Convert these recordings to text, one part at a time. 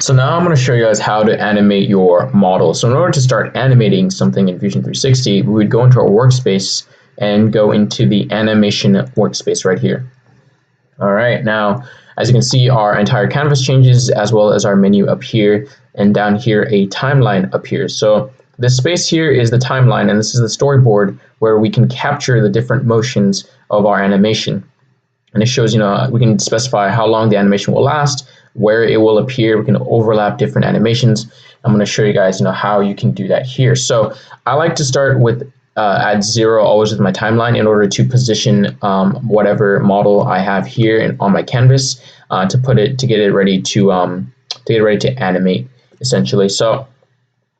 So now I'm going to show you guys how to animate your model. So in order to start animating something in Fusion 360, we would go into our workspace and go into the animation workspace right here. All right, now as you can see, our entire canvas changes as well as our menu up here, and down here a timeline appears. So this space here is the timeline, and this is the storyboard where we can capture the different motions of our animation. And it shows, we can specify how long the animation will last, where it will appear. We can overlap different animations. I'm going to show you guys, how you can do that here. So I like to start with at 0 always with my timeline in order to position whatever model I have here on my canvas to get it ready to animate essentially. So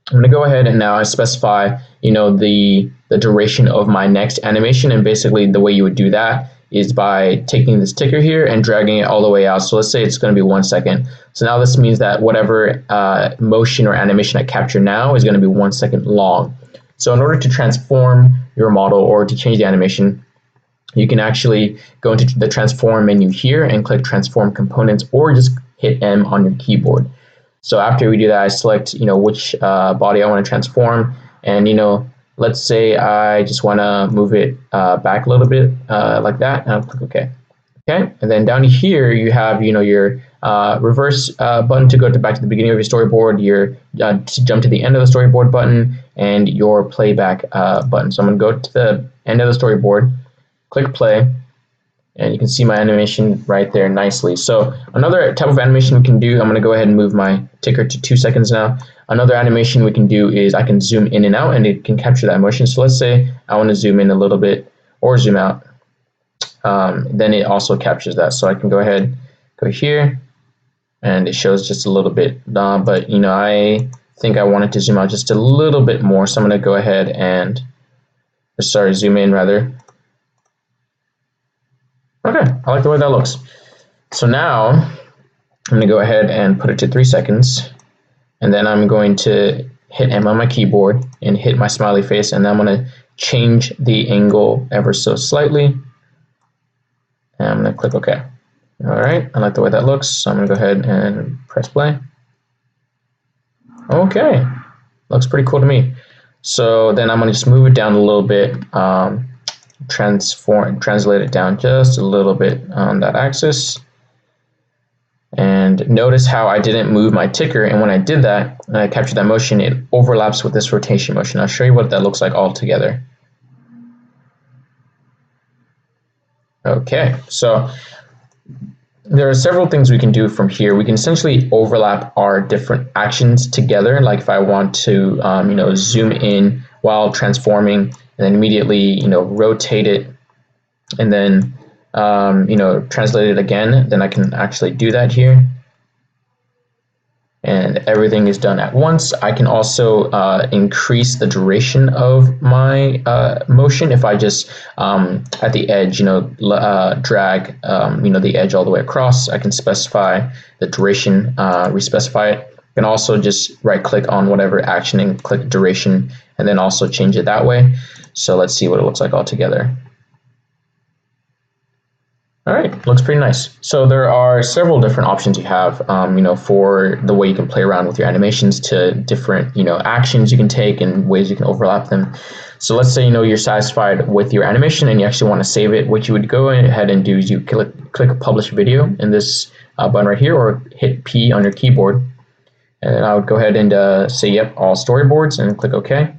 I'm going to go ahead and now I specify, the duration of my next animation, and basically the way you would do that is by taking this ticker here and dragging it all the way out. So let's say it's going to be 1 second. So now this means that whatever motion or animation I capture now is going to be 1 second long. So in order to transform your model or to change the animation, you can actually go into the transform menu here and click transform components, or just hit M on your keyboard. So after we do that, I select which body I want to transform, and let's say I just want to move it back a little bit like that, and I'll click OK. Okay, and then down here you have your reverse button to go back to the beginning of your storyboard, your to jump to the end of the storyboard button, and your playback button. So I'm going to go to the end of the storyboard, click play, and you can see my animation right there nicely. So another type of animation we can do, I'm going to go ahead and move my ticker to 2 seconds now. Another animation we can do is I can zoom in and out, and it can capture that motion. So let's say I want to zoom in a little bit or zoom out. Then it also captures that. So I can go ahead, go here, and it shows just a little bit. But I think I wanted to zoom out just a little bit more. So I'm going to go ahead and, zoom in rather. Okay, I like the way that looks. So now I'm going to go ahead and put it to 3 seconds, and then I'm going to hit M on my keyboard and hit my smiley face, and then I'm going to change the angle ever so slightly, and I'm going to click OK. All right, I like the way that looks, so I'm going to go ahead and press play. Okay, looks pretty cool to me. So then I'm going to just move it down a little bit, translate it down just a little bit on that axis, and notice how I didn't move my ticker, and when I did that and I captured that motion, it overlaps with this rotation motion. I'll show you what that looks like all together. Okay, so there are several things we can do from here. We can essentially overlap our different actions together. Like if I want to zoom in while transforming, and then immediately rotate it, and then translate it again, then I can actually do that here, and everything is done at once. I can also increase the duration of my motion if I just at the edge drag the edge all the way across. I can specify the duration, respecify it. You can also just right click on whatever action and click duration, and then also change it that way. So let's see what it looks like all together. All right, looks pretty nice. So there are several different options you have, for the way you can play around with your animations to different, actions you can take and ways you can overlap them. So let's say, you're satisfied with your animation and you actually want to save it. What you would go ahead and do is you click Publish Video in this button right here, or hit P on your keyboard. And then I would go ahead and say, yep, all storyboards, and click OK.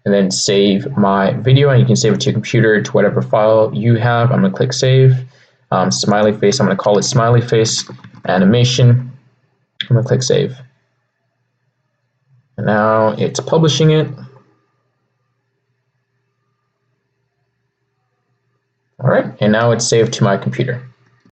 And then save my video, and you can save it to your computer, to whatever file you have. I'm going to click Save. Smiley face, I'm going to call it smiley face animation. I'm going to click save. And now it's publishing it. All right, and now it's saved to my computer.